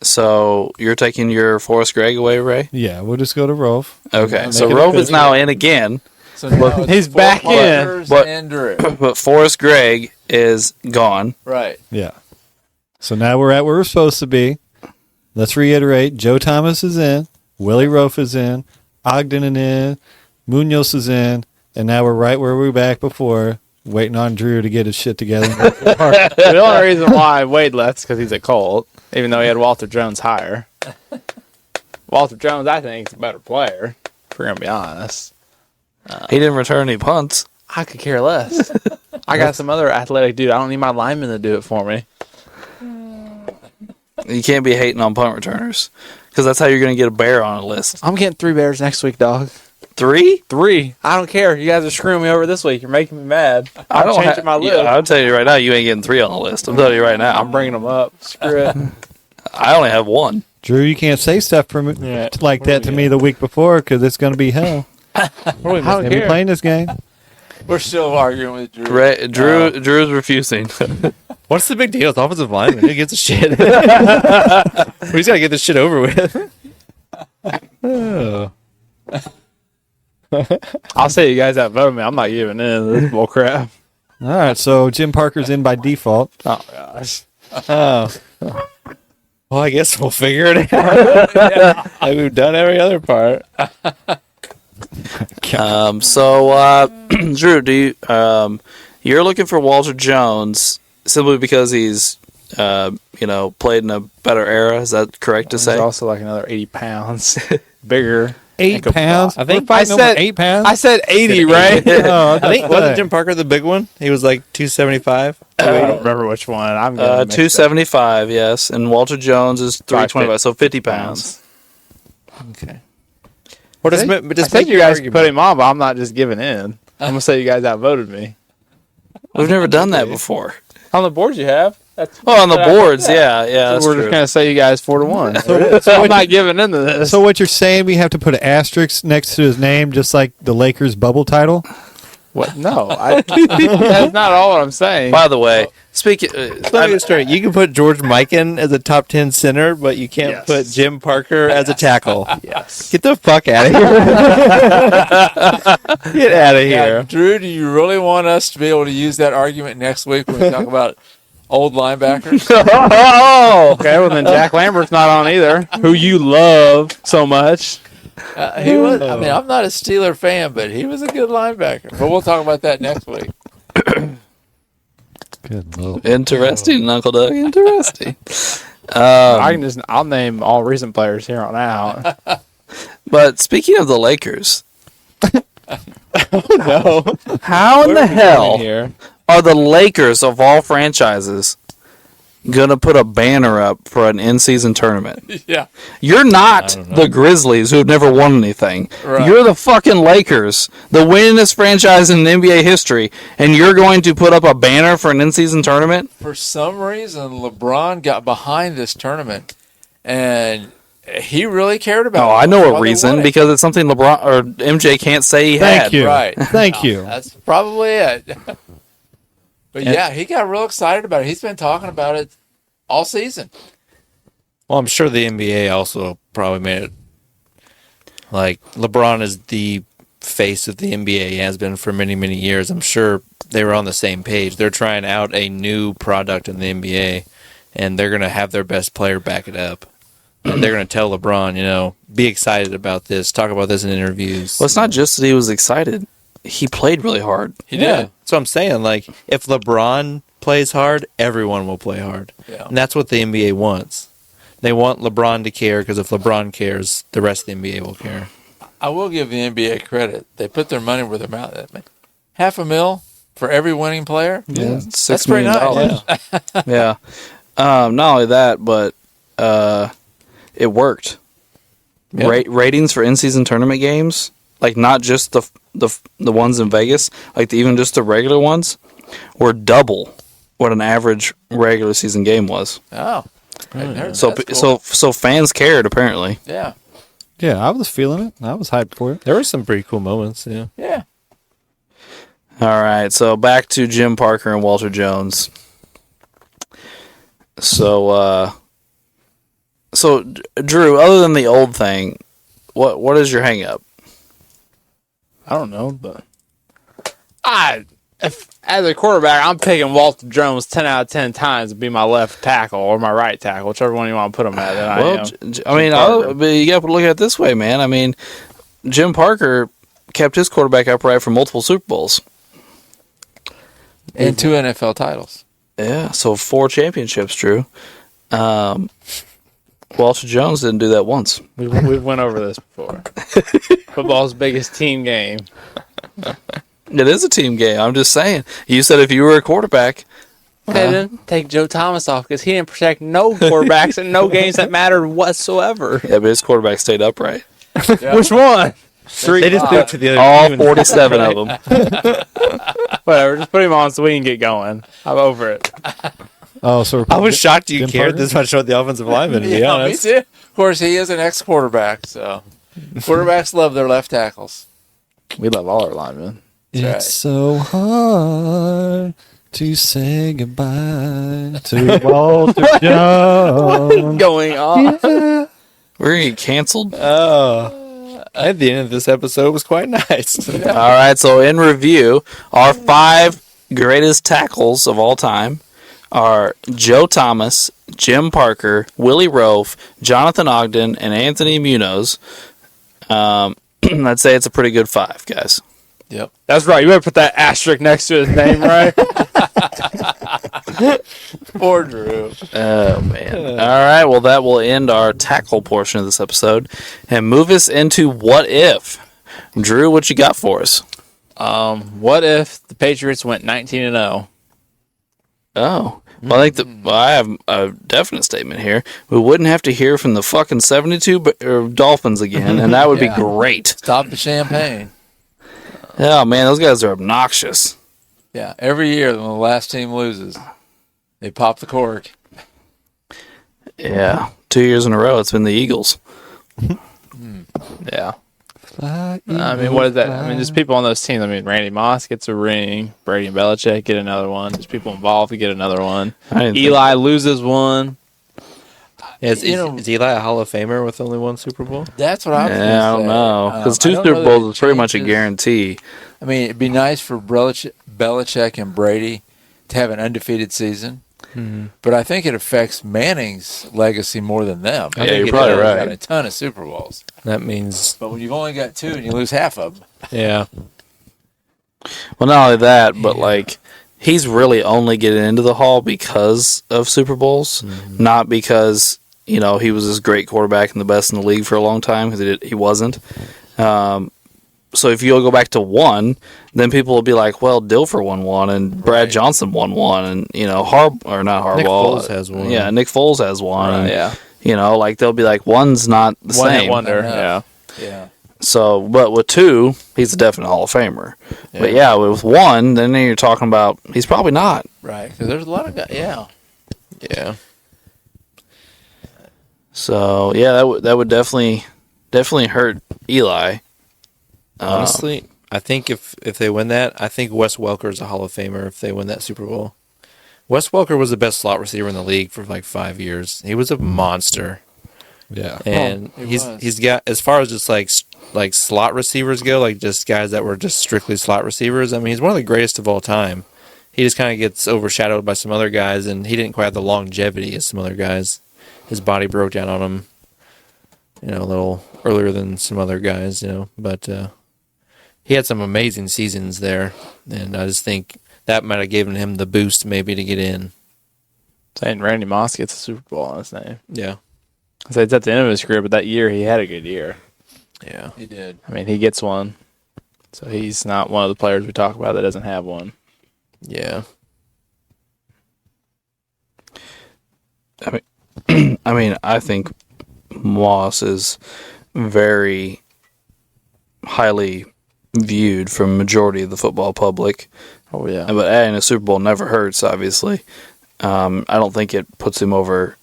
So you're taking your Forrest Gregg away, Ray? Yeah, we'll just go to Rolf. Okay. Make So it Rove is official. now in again, So now it's He's back in. Parkers But- and Drew. but Forrest Gregg is gone. Right. Yeah. So now we're at where we're supposed to be. Let's reiterate. Joe Thomas is in. Willie Rolf is in. Ogden is in. Munoz is in. And now we're right where we were back before, waiting on Drew to get his shit together. The only reason why Wade left is because he's a Colt, even though he had Walter Jones higher. Walter Jones, I think, is a better player, if we're going to be honest. He didn't return any punts. I could care less. I got some other athletic dude. I don't need my lineman to do it for me. You can't be hating on punt returners because that's how you're going to get a bear on a list. I'm getting 3 bears next week, dog. 3? 3. I don't care. You guys are screwing me over this week. You're making me mad. I don't changing my list. Yeah, I'll tell you right now, you ain't getting 3 on the list. I'm telling you right now. I'm bringing them up. Screw it. I only have 1. Drew, you can't say stuff for me, Yeah. like that to me the week before because it's going to be hell. I don't Can't be care. playing this game. We're still arguing with Drew. Drew's refusing. What's the big deal? It's offensive lineman. Who gives a shit? We just gotta get this shit over with. Oh. I'll say you guys that voted me. I'm not giving in. This is bull crap. All right, so Jim Parker's in by default. Oh, gosh. Oh. Well, I guess we'll figure it out. Like we've done every other part. Drew, do you you're looking for Walter Jones simply because he's played in a better era? Is that correct to He's say? also like another 80 pounds bigger. 8 pounds. I think We're fighting I said- over 8 pounds. I said 80, right? Oh, I think wasn't Jim Parker the big one? He was like 275. I don't remember which one. I'm going 275, yes, and Walter Jones is 325, so 50 pounds. Okay. Or just, I just said make you your guys argument. put him on, but I'm not just giving in. I'm going to say you guys outvoted me. We've never done that before. On the boards you have. That's Well, on the Yeah, boards, yeah, that's so we're true. just going to say you guys 4-1. So I'm not giving into this. So what you're saying, we have to put an asterisk next to his name, just like the Lakers bubble title? What? No, that's not all what I'm saying. By the way, speaking, Let me get straight. You can put George Mikan as a top 10 center, but you can't Yes. put Jim Parker as a tackle. Yes. Get the fuck out of here. Get out of Yeah, here. Drew, do you really want us to be able to use that argument next week when we talk about old linebackers? Oh, okay. Well, then Jack Lambert's not on either, who you love so much. He was. I mean, I'm not a Steeler fan, but he was a good linebacker. But we'll talk about that next week. Good Lord. interesting, Uncle Doug, interesting. I'll name all recent players here on out. But speaking of the Lakers, No. how in the hell Here. are the Lakers of all franchises gonna put a banner up for an in-season tournament? Yeah. You're not the Grizzlies who have never won anything. Right. You're the fucking Lakers, the winningest franchise in NBA history, and you're going to put up a banner for an in-season tournament? For some reason, LeBron got behind this tournament, and he really cared about it. Oh, I know Why a they reason, won it. because it's something LeBron or MJ can't say he Thank had. you. Right. Thank you. That's probably it. But yeah, he got real excited about it. He's been talking about it all season. Well, I'm sure the NBA also probably made it. Like, LeBron is the face of the NBA, he has been for many, many years. I'm sure they were on the same page. They're trying out a new product in the NBA, and they're going to have their best player back it up. And they're going to tell LeBron, be excited about this, talk about this in interviews. Well, it's not just that he was excited. He played really hard. He Yeah. did. That's what I'm saying. Like, if LeBron plays hard, everyone will play hard. Yeah. And that's what the NBA wants. They want LeBron to care, because if LeBron cares, the rest of the NBA will care. I will give the NBA credit. They put their money where their mouth is. $500,000 for every winning player? Yeah, That's pretty nice. Yeah. Not only that, but it worked. Yeah. Ratings for in-season tournament games, like not just the ones in Vegas, like even just the regular ones, were double what an average regular season game was. Oh. That's So cool. so fans cared apparently. Yeah. Yeah, I was feeling it. I was hyped for it. There were some pretty cool moments, yeah. Yeah. All right, so back to Jim Parker and Walter Jones. So Drew, other than the old thing, what is your hang up? I don't know, but if as a quarterback, I'm picking Walter Jones 10 out of 10 times to be my left tackle or my right tackle, whichever one you want to put him at. Than I am. But you got to look at it this way, man. I mean, Jim Parker kept his quarterback upright for multiple Super Bowls. And 2 NFL titles. Yeah, so 4 championships, Drew. Walter Jones didn't do that once. We've went over this before. Football's biggest team game. It is a team game. I'm just saying. You said if you were a quarterback. Okay, then take Joe Thomas off because he didn't protect no quarterbacks in no games that mattered whatsoever. Yeah, but his quarterback stayed upright. Yeah. Which one? They just threw it to the other All team. 47 of them. Whatever, just put him on so we can get going. I'm over it. Oh, so I was shocked you Jim cared Parker? this much about the offensive lineman, to be Yeah, me honest. too. Of course, he is an ex-quarterback, so quarterbacks love their left tackles. We love all our linemen. It's right. so hard to say goodbye to Walter Jones. Going on. We're going to get canceled. Oh. At the end of this episode was quite nice. All right, so in review, our 5 greatest tackles of all time are Joe Thomas, Jim Parker, Willie Rofe, Jonathan Ogden, and Anthony Munoz. I'd say it's a pretty good 5, guys. Yep. That's right. You better put that asterisk next to his name, right? Poor Drew. Oh, man. All right, well, that will end our tackle portion of this episode and move us into What If. Drew, what you got for us? What if the Patriots went 19-0? Oh. Well, I think I have a definite statement here. We wouldn't have to hear from the fucking 72 Dolphins again, and that would Yeah. be great. Stop the champagne. Oh, man, those guys are obnoxious. Yeah, every year when the last team loses, they pop the cork. Yeah. 2 years in a row, it's been the Eagles. Yeah. I mean, what is that? I mean, just people on those teams. I mean, Randy Moss gets a ring. Brady and Belichick get another one. There's people involved to get another one. Eli loses one. Is Eli a Hall of Famer with only 1 Super Bowl? That's what I was going to say. Yeah, I don't know. Because 2 I don't Super know Bowls that is pretty much a changes. guarantee. I mean, it'd be nice for Belichick and Brady to have an undefeated season. Mm-hmm. But I think it affects Manning's legacy more than them. I Yeah, think you're it probably does. right. Got a ton of Super Bowls. That means, But when you've only got 2 and you lose half of them, yeah. Well, not only that, but like he's really only getting into the Hall because of Super Bowls, not because he was this great quarterback and the best in the league for a long time, because he wasn't. So if you go back to 1, then people will be like, well, Dilfer won 1 and Brad Johnson won 1 and, not Harbaugh. Nick Foles has one. Yeah, Nick Foles has 1. And, yeah. like they'll be like, 1's not the One hit same. wonder. Yeah. Yeah. Yeah. So, but with 2, he's a definite Hall of Famer. Yeah. But yeah, with 1, then you're talking about he's probably not. Right. Because there's a lot of guys. Yeah. Yeah. So yeah, that would definitely hurt Eli. Honestly, I think if they win that, I think Wes Welker is a Hall of Famer if they win that Super Bowl. Wes Welker was the best slot receiver in the league for like 5 years. He was a monster. Yeah. And he he's got, as far as just like slot receivers go, like just guys that were just strictly slot receivers, I mean, he's one of the greatest of all time. He just kind of gets overshadowed by some other guys, and he didn't quite have the longevity as some other guys. His body broke down on him, a little earlier than some other guys, but he had some amazing seasons there, and I just think that might have given him the boost maybe to get in. Saying Randy Moss gets a Super Bowl on his name. Yeah. So it's at the end of his career, but that year he had a good year. Yeah. He did. I mean, he gets one. So he's not one of the players we talk about that doesn't have one. Yeah. I think Moss is very highly viewed from majority of the football public. Oh, yeah. But adding a Super Bowl never hurts, obviously. I don't think it puts him over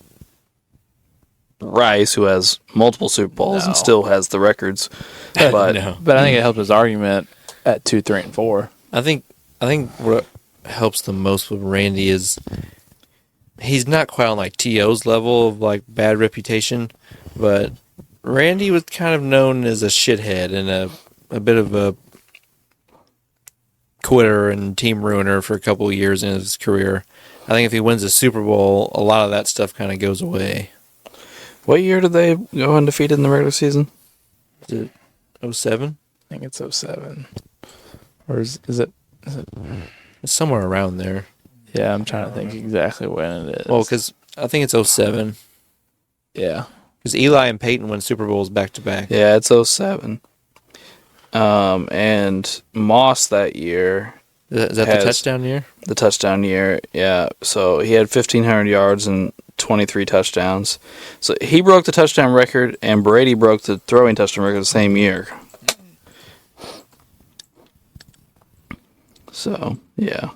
Rice, who has multiple Super Bowls and still has the records. But No. But I think it helped his argument at 2, 3, and 4. I think what helps the most with Randy is he's not quite on like T.O.'s level of like bad reputation, but Randy was kind of known as a shithead and a bit of a quitter and team ruiner for a couple of years in his career. I think if he wins the Super Bowl, a lot of that stuff kind of goes away. what year did they go undefeated in the regular season? Is it 07? I think it's 07. Or is it? It's somewhere around there. Yeah, I'm trying to think exactly when it is. Well, because I think it's 07. yeah. Because Eli and Peyton won Super Bowls back to back. Yeah, it's 07. And Moss that year, Is that the touchdown year? the touchdown year, yeah. So he had 1,500 yards and 23 touchdowns. So he broke the touchdown record, and Brady broke the throwing touchdown record the same year. So, yeah.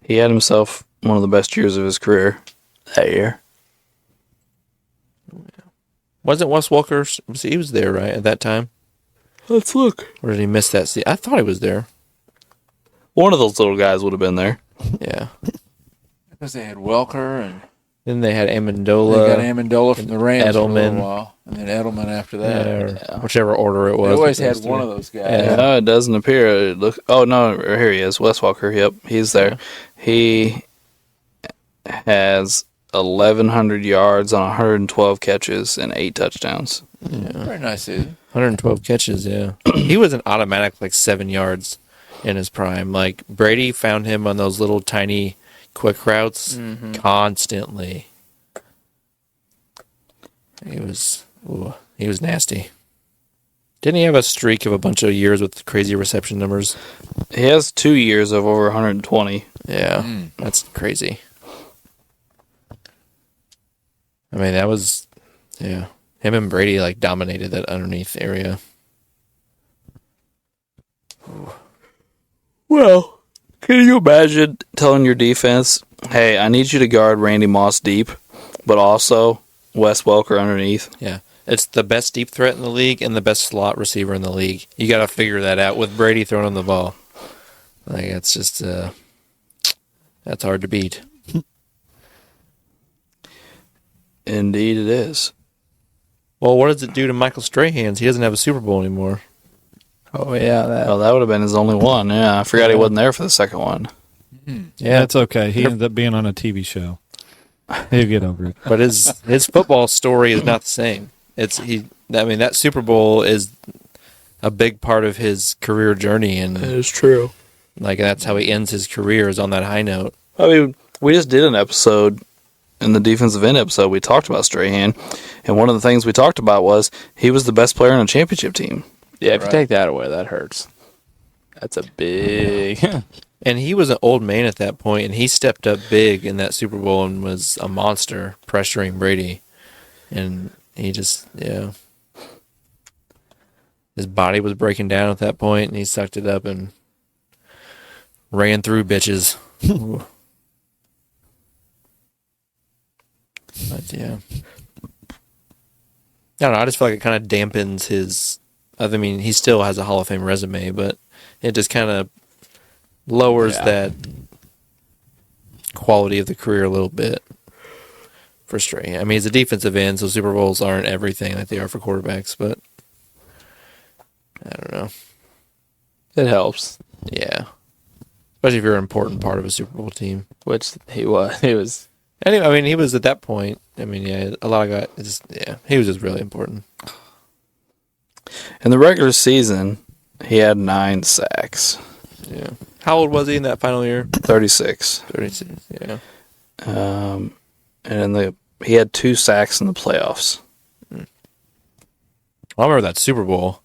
He had himself one of the best years of his career that year. Wasn't Wes Welker? He was there, right, at that time? Let's look. Or did he miss that season? I thought he was there. One of those little guys would have been there. Yeah. Because they had Welker and Then they had they Amendola. got Amendola from the Rams for a Edelman. little while, and then Edelman after that. or whichever order it They was. always with had those one three. of those guys. Yeah. No, it doesn't appear. Oh, no, here he is. Wes Welker. Yep, he's there. He has 1,100 yards on 112 catches and 8 touchdowns. Very nice season. 112 catches, yeah. He was an automatic like 7 yards in his prime. Like Brady found him on those little tiny quick routes constantly. He was nasty. Didn't he have a streak of a bunch of years with crazy reception numbers? He has 2 years of over 120. Yeah, that's crazy. I mean, that was, yeah. Him and Brady like dominated that underneath area. Well, can you imagine telling your defense, hey, I need you to guard Randy Moss deep, but also Wes Welker underneath? Yeah. It's the best deep threat in the league and the best slot receiver in the league. You got to figure that out with Brady throwing him the ball. Like, it's just, that's hard to beat. Indeed it is. Well, what does it do to Michael Strahan's? He doesn't have a Super Bowl anymore. Oh, yeah. Oh, that would have been his only one. Yeah, I forgot he wasn't there for the second one. Yeah, That's okay. He ended up being on a TV show. He'll get over it. but his football story is not the same. That Super Bowl is a big part of his career journey, and is true. like that's how he ends his career, is on that high note. I mean, we just did an episode, in the defensive end episode, we talked about Strahan, and one of the things we talked about was he was the best player on a championship team. Yeah, if you take that away, that hurts. That's a big. And he was an old man at that point, and he stepped up big in that Super Bowl and was a monster, pressuring Brady. And he just, his body was breaking down at that point, and he sucked it up and ran through bitches. But yeah. I don't know, I just feel like it kind of dampens his... I mean, he still has a Hall of Fame resume, but it just kind of lowers that quality of the career a little bit for Strahan. I mean, he's a defensive end, so Super Bowls aren't everything like they are for quarterbacks, but I don't know. It helps. Yeah. Especially if you're an important part of a Super Bowl team. Which he was. He was. Anyway, I mean, he was at that point. I mean, yeah, a lot of guys, he was just really important. In the regular season, he had 9 sacks. Yeah. How old was he in that final year? 36. 36, yeah. And he had 2 sacks in the playoffs. I remember that Super Bowl.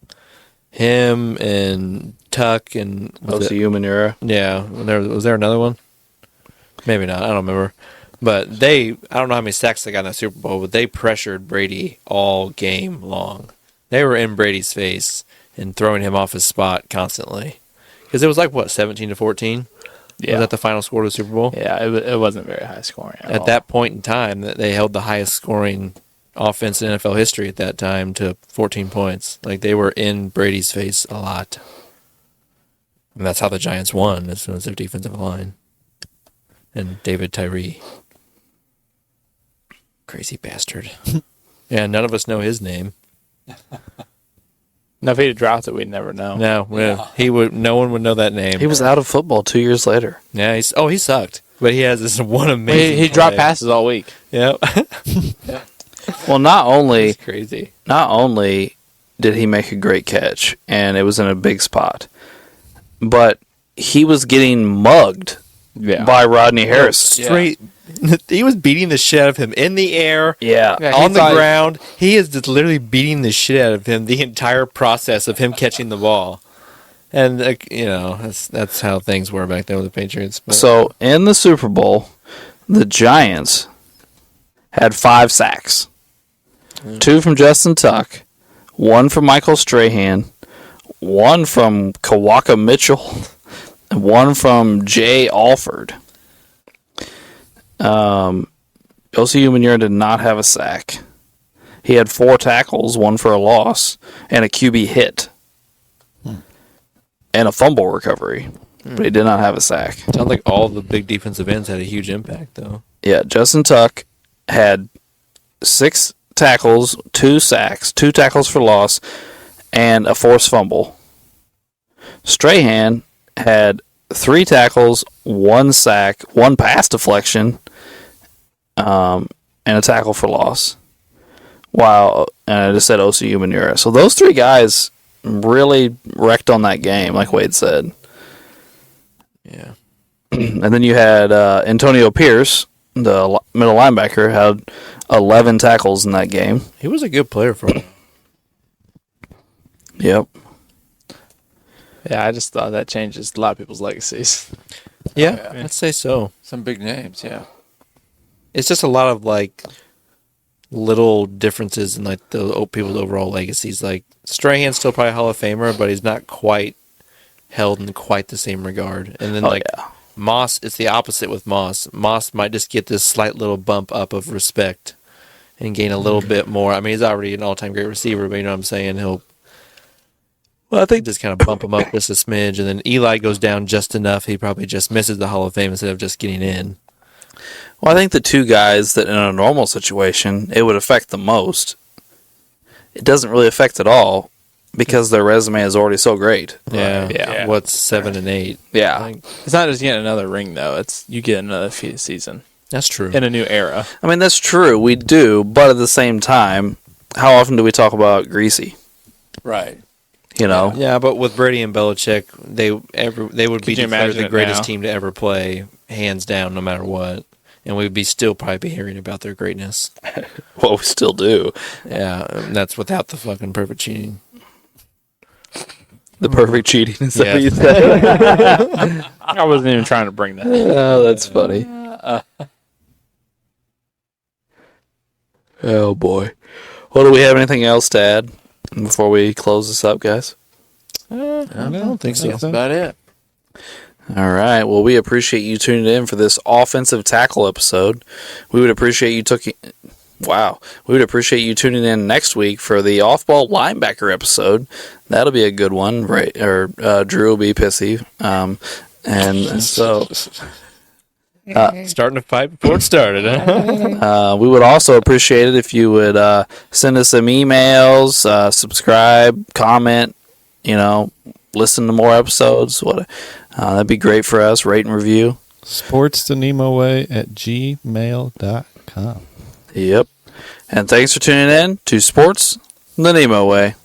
Him and Tuck and... OCU Manura. Yeah. Was there another one? Maybe not. I don't remember. But I don't know how many sacks they got in that Super Bowl, but they pressured Brady all game long. They were in Brady's face and throwing him off his spot constantly. Because it was like, 17-14? Yeah. Was that the final score of the Super Bowl? Yeah, it wasn't very high scoring at all. That point in time, they held the highest scoring offense in NFL history at that time to 14 points. Like, they were in Brady's face a lot. And that's how the Giants won, as soon as their defensive line. And David Tyree. Crazy bastard. Yeah, none of us know his name. No, if he'd have dropped it, we'd never know. No, no one would know that name. He was out of football 2 years later. Yeah, he sucked. But he has this one amazing He dropped play. passes all week. Yep. Well, not only It's crazy. did he make a great catch, and it was in a big spot, but he was getting mugged by Rodney Harris. Straight. He was beating the shit out of him in the air. Yeah. On the ground. He is just literally beating the shit out of him the entire process of him catching the ball. And, that's how things were back then with the Patriots. But. So, in the Super Bowl, the Giants had 5 sacks. 2 from Justin Tuck, 1 from Michael Strahan, 1 from Kawaka Mitchell, and 1 from Jay Alford. OCU Manura did not have a sack. He had 4 tackles, 1 for a loss, and a QB hit. And a fumble recovery. But he did not have a sack. Sounds like all the big defensive ends had a huge impact, though. Yeah, Justin Tuck had 6 tackles, 2 sacks, 2 tackles for loss, and a forced fumble. Strahan had 3 tackles, 1 sack, 1 pass deflection, and a tackle for loss. And I just said OCU Manura. So those 3 guys really wrecked on that game, like Wade said. Yeah. And then you had Antonio Pierce, the middle linebacker, had 11 tackles in that game. He was a good player for him. Yep. Yeah, I just thought that changes a lot of people's legacies. Yeah, I'd say so. Some big names, yeah. It's just a lot of, little differences in, the people's overall legacies. Like, Strahan's still probably a Hall of Famer, but he's not quite held in quite the same regard. And then, Moss, it's the opposite with Moss. Moss might just get this slight little bump up of respect and gain a little bit more. I mean, he's already an all-time great receiver, but you know what I'm saying? I think just kind of bump him up just a smidge, and then Eli goes down just enough. He probably just misses the Hall of Fame instead of just getting in. Well, I think the 2 guys that in a normal situation, it would affect the most, it doesn't really affect at all because their resume is already so great. Yeah. Yeah. What's 7 and 8? Yeah. It's not just getting another ring, though. It's you get another season That's true. in a new era. I mean, that's true. We do. But at the same time, how often do we talk about Greasy? Right. You know? Yeah, but with Brady and Belichick, they would be you declared imagine the it greatest now? team to ever play, hands down, no matter what. And we'd still probably be hearing about their greatness. Well, we still do. Yeah, and that's without the fucking perfect cheating. The perfect cheating. Is that what you Yes. said? I wasn't even trying to bring that. Oh, that's funny. Oh boy. Well, do we have anything else to add before we close this up, guys? I don't think so. That's about it. All right. Well, we appreciate you tuning in for this offensive tackle episode. We would appreciate you We would appreciate you tuning in next week for the off-ball linebacker episode. That'll be a good one, right? Or Drew will be pissy. And so Starting to fight before it started. Huh? we would also appreciate it if you would send us some emails, subscribe, comment, listen to more episodes. That'd be great for us. Rate and review. Sports the NEMO Way at gmail.com. Yep. And thanks for tuning in to Sports the NEMO Way.